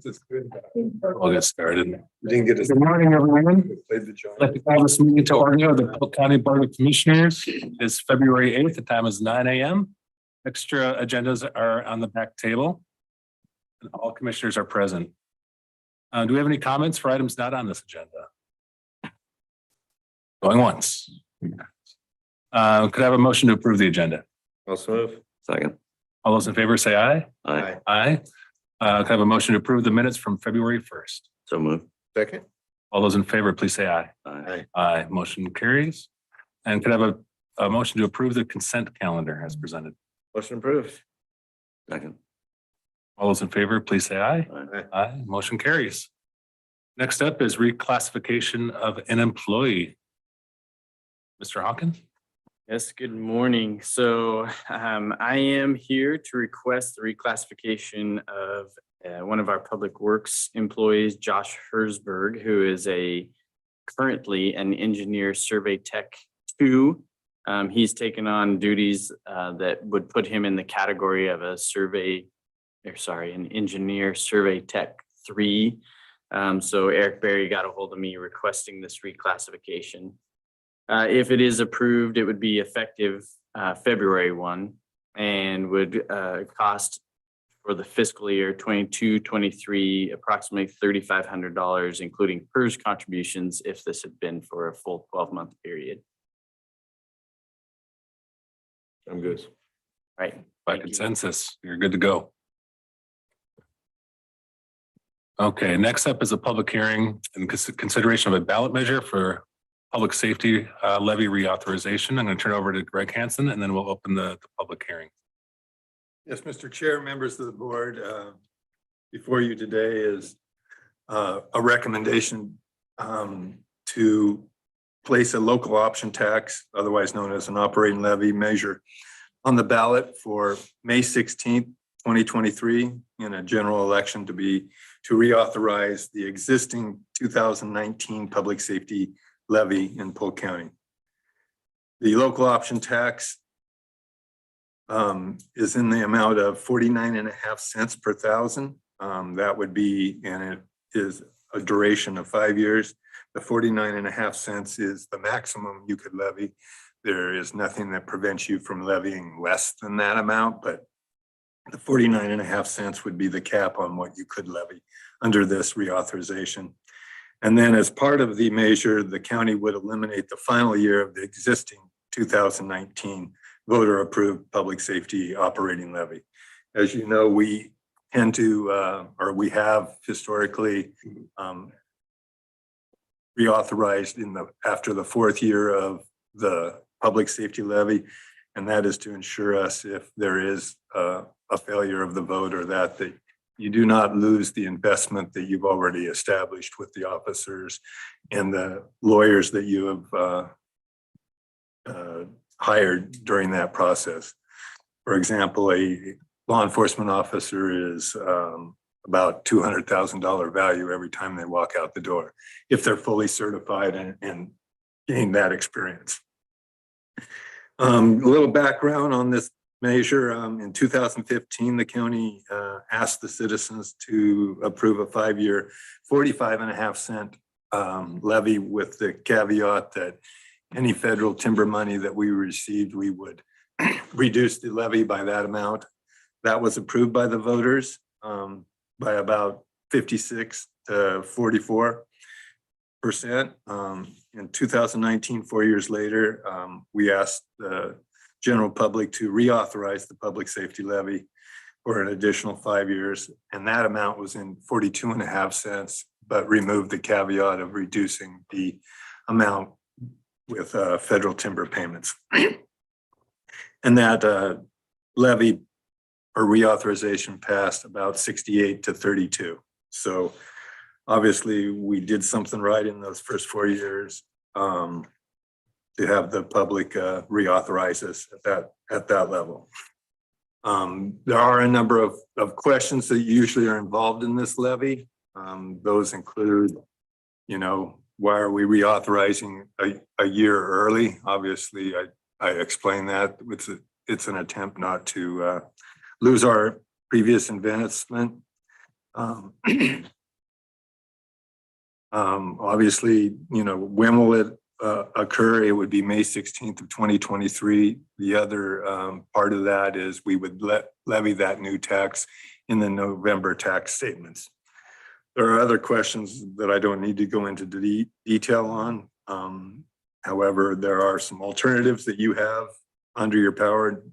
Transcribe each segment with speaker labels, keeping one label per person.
Speaker 1: We'll get started.
Speaker 2: We didn't get
Speaker 1: Good morning, everyone.
Speaker 2: played the joint.
Speaker 1: I'd like to call this meeting to order of the Polk County Board of Commissioners. It's February 8th. The time is 9 a.m. Extra agendas are on the back table. And all commissioners are present. Do we have any comments for items not on this agenda? Going once. Could I have a motion to approve the agenda?
Speaker 2: Also move. Second.
Speaker 1: All those in favor say aye.
Speaker 2: Aye.
Speaker 1: Aye. Could I have a motion to approve the minutes from February 1st?
Speaker 2: So move. Second.
Speaker 1: All those in favor, please say aye.
Speaker 2: Aye.
Speaker 1: Aye. Motion carries. And could I have a motion to approve the consent calendar as presented?
Speaker 2: Motion approved. Second.
Speaker 1: All those in favor, please say aye.
Speaker 2: Aye.
Speaker 1: Aye. Motion carries. Next up is reclassification of an employee. Mr. Hawkins?
Speaker 3: Yes, good morning. So I am here to request the reclassification of one of our public works employees, Josh Herzberg, who is currently an engineer survey tech 2. He's taken on duties that would put him in the category of an engineer survey tech 3. So Eric Berry got a hold of me requesting this reclassification. If it is approved, it would be effective February 1 and would cost for the fiscal year 22-23 approximately $3,500, including PERS contributions if this had been for a full 12-month period.
Speaker 2: I'm good.
Speaker 3: Right.
Speaker 1: By
Speaker 3: Thank you.
Speaker 1: consensus, you're good to go. Okay, next up is a public hearing and consideration of a ballot measure for public safety levy reauthorization. I'm going to turn over to Greg Hansen and then we'll open the public hearing.
Speaker 2: Yes, Mr. Chair, members of the board, before you today is a recommendation to place a local option tax, otherwise known as an operating levy measure, on the ballot for May 16th, 2023 in a general election to reauthorize the existing 2019 public safety levy in Polk County. The local option tax is in the amount of 49.5 cents per thousand. That would be, and it is a duration of 5 years. The 49.5 cents is the maximum you could levy. There is nothing that prevents you from levying less than that amount, but the 49.5 cents would be the cap on what you could levy under this reauthorization. And then as part of the measure, the county would eliminate the final year of the existing 2019 voter approved public safety operating levy. As you know, we tend to, or we have historically reauthorized after the 4th year of the public safety levy. And that is to ensure us if there is a failure of the vote or that you do not lose the investment that you've already established with the officers and the lawyers that you have hired during that process. For example, a law enforcement officer is about $200,000 value every time they walk out the door, if they're fully certified and gain that experience. A little background on this measure. In 2015, the county asked the citizens to approve a 5-year 45.5 cent levy with the caveat that any federal timber money that we received, we would reduce the levy by that amount. That was approved by the voters by about 56 to 44%. In 2019, 4 years later, we asked the general public to reauthorize the public safety levy for an additional 5 years. And that amount was in 42.5 cents, but removed the caveat of reducing the amount with federal timber payments. And that levy or reauthorization passed about 68 to 32. So obviously we did something right in those first 4 years to have the public reauthorize us at that level. There are a number of questions that usually are involved in this levy. Those include, why are we reauthorizing a year early? Obviously, I explained that it's an attempt not to lose our previous investment. Um, obviously, you know, when will it occur? It would be May 16th of 2023. The other part of that is we would levy that new tax in the November tax statements. There are other questions that I don't need to go into detail on. However, there are some alternatives that you have under your power.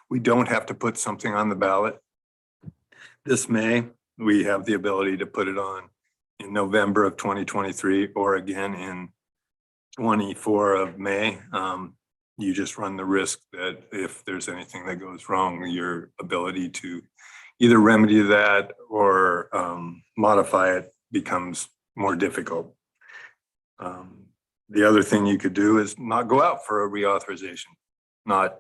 Speaker 2: We don't have to put something on the ballot this May. We have the ability to put it on in November of 2023 or again in 24 of May. You just run the risk that if there's anything that goes wrong, your ability to either remedy that or modify it becomes more difficult. The other thing you could do is not go out for a reauthorization, not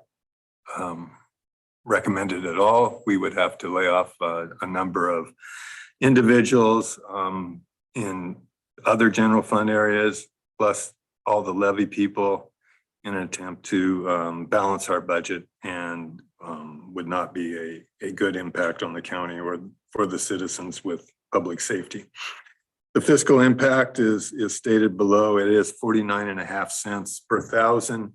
Speaker 2: recommended at all. We would have to lay off a number of individuals in other general fund areas, plus all the levy people in an attempt to balance our budget, and would not be a good impact on the county or for the citizens with public safety. The fiscal impact is stated below. It is 49.5 cents per thousand.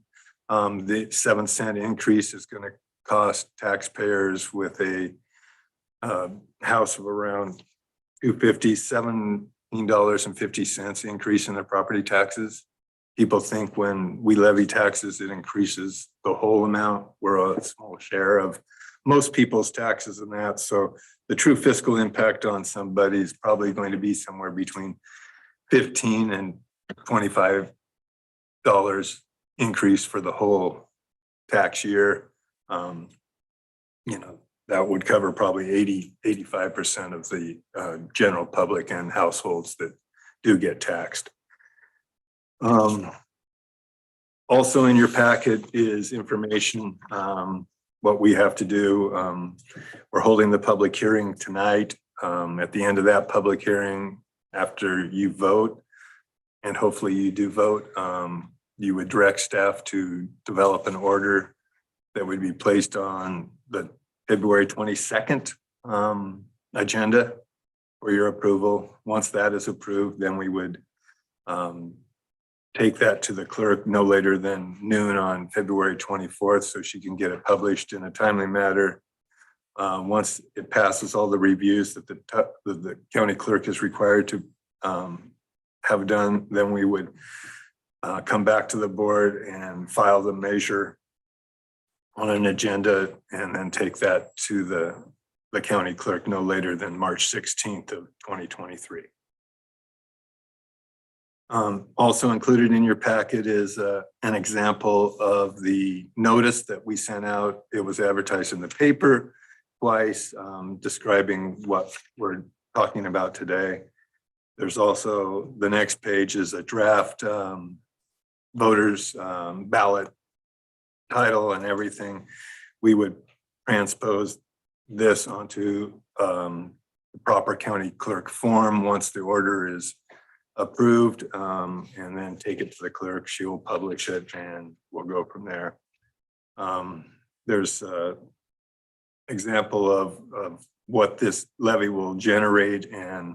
Speaker 2: The 7-cent increase is going to cost taxpayers with a house of around $250, $17.50 increase in their property taxes. People think when we levy taxes, it increases the whole amount. We're a small share of most people's taxes in that. So the true fiscal impact on somebody is probably going to be somewhere between $15 and $25 increase for the whole tax year. You know, that would cover probably 85% of the general public and households that do get taxed. Also in your packet is information, what we have to do. We're holding the public hearing tonight. At the end of that public hearing, after you vote, and hopefully you do vote, you would direct staff to develop an order that would be placed on the February 22nd agenda for your approval. Once that is approved, then we would take that to the clerk no later than noon on February 24th so she can get it published in a timely manner. Once it passes all the reviews that the county clerk is required to have done, then we would come back to the board and file the measure on an agenda and then take that to the county clerk no later than March 16th of 2023. Also included in your packet is an example of the notice that we sent out. It was advertised in the paper twice, describing what we're talking about today. There's also, the next page is a draft voters ballot title and everything. We would transpose this onto the proper county clerk form once the order is approved, and then take it to the clerk. She will publish it and we'll go from there. There's an example of what this levy will generate and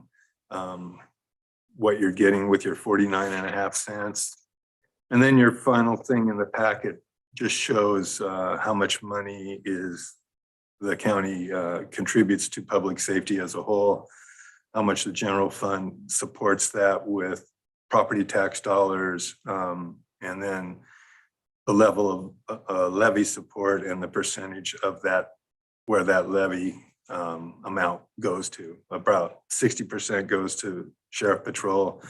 Speaker 2: what you're getting with your 49.5 cents. And then your final thing in the packet just shows how much money is the county contributes to public safety as a whole, how much the general fund supports that with property tax dollars, and then the level of levy support and the percentage of that, where that levy amount goes to. About 60% goes to sheriff patrol,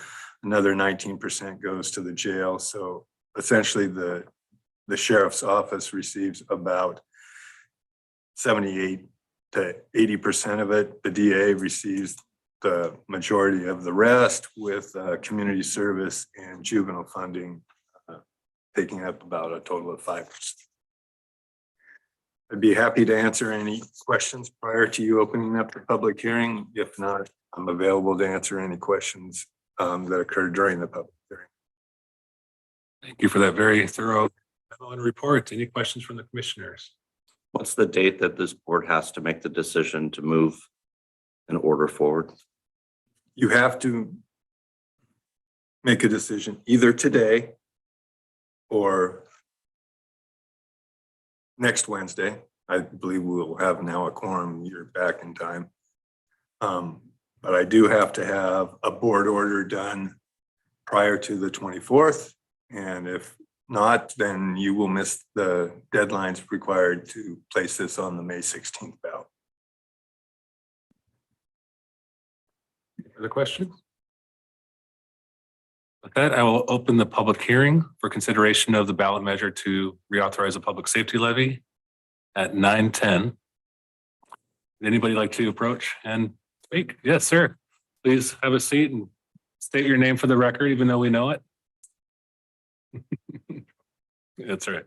Speaker 2: another 19% goes to the jail. So essentially the sheriff's office receives about 78 to 80% of it. The DA receives the majority of the rest, with community service and juvenile funding taking up about a total of 5%. I'd be happy to answer any questions prior to you opening up the public hearing. If not, I'm available to answer any questions that occurred during the public hearing.
Speaker 1: Thank you for that very thorough memo and report. Any questions from the commissioners?
Speaker 4: What's the date that this board has to make the decision to move an order forward?
Speaker 2: You have to make a decision either today or next Wednesday. I believe we'll have now a quorum. You're back in time. But I do have to have a board order done prior to the 24th. And if not, then you will miss the deadlines required to place this on the May 16th ballot.
Speaker 1: Other questions? With that, I will open the public hearing for consideration of the ballot measure to reauthorize a public safety levy at 9:10. Would anybody like to approach and speak? Yes, sir. Please have a seat and state your name for the record, even though we know it. That's right.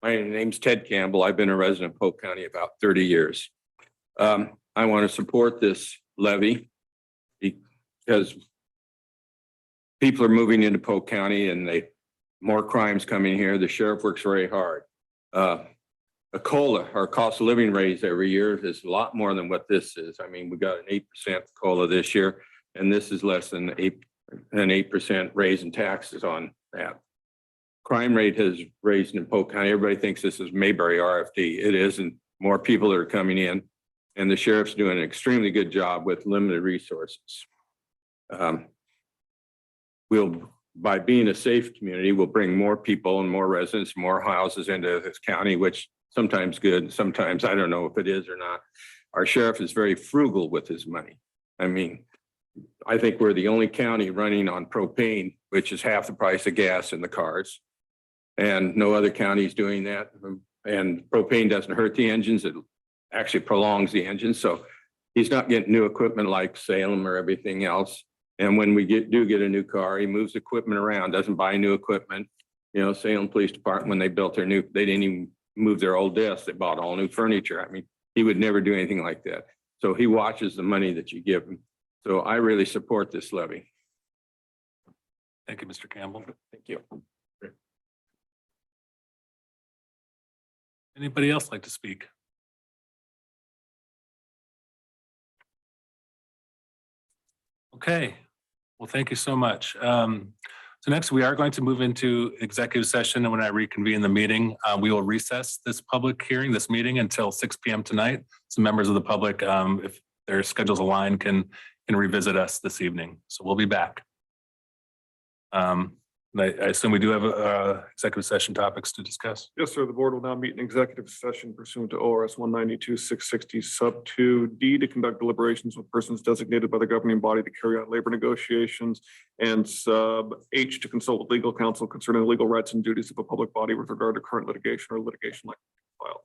Speaker 5: My name's Ted Campbell. I've been a resident of Polk County about 30 years. I want to support this levy because people are moving into Polk County and more crimes coming here. The sheriff works very hard. A COLA, our cost of living raise every year, is a lot more than what this is. I mean, we got an 8% COLA this year, and this is less than an 8% raise in taxes on that. Crime rate has raised in Polk County. Everybody thinks this is Mayberry RFD. It isn't. More people are coming in, and the sheriff's doing an extremely good job with limited resources. By being a safe community, we'll bring more people and more residents, more houses into this county, which sometimes good, sometimes I don't know if it is or not. Our sheriff is very frugal with his money. I mean, I think we're the only county running on propane, which is half the price of gas in the cars. And no other county is doing that. And propane doesn't hurt the engines. It actually prolongs the engine. So he's not getting new equipment like Salem or everything else. And when we do get a new car, he moves equipment around, doesn't buy new equipment. You know, Salem Police Department, when they built their new, they didn't even move their old desks. They bought all new furniture. I mean, he would never do anything like that. So he watches the money that you give him. So I really support this levy.
Speaker 1: Thank you, Mr. Campbell.
Speaker 5: Thank you.
Speaker 1: Anybody else like to speak? Okay, well, thank you so much. So next we are going to move into executive session, and when I reconvene the meeting, we will recess this public hearing, this meeting until 6 p.m. tonight. So members of the public, if their schedules align, can revisit us this evening. So we'll be back. I assume we do have executive session topics to discuss.
Speaker 6: Yes, sir. The board will now meet in executive session pursuant to ORS 192-660 sub 2D to conduct deliberations with persons designated by the governing body to carry out labor negotiations, and sub H to consult with legal counsel concerning the legal rights and duties of a public body with regard to current litigation or litigation like filed.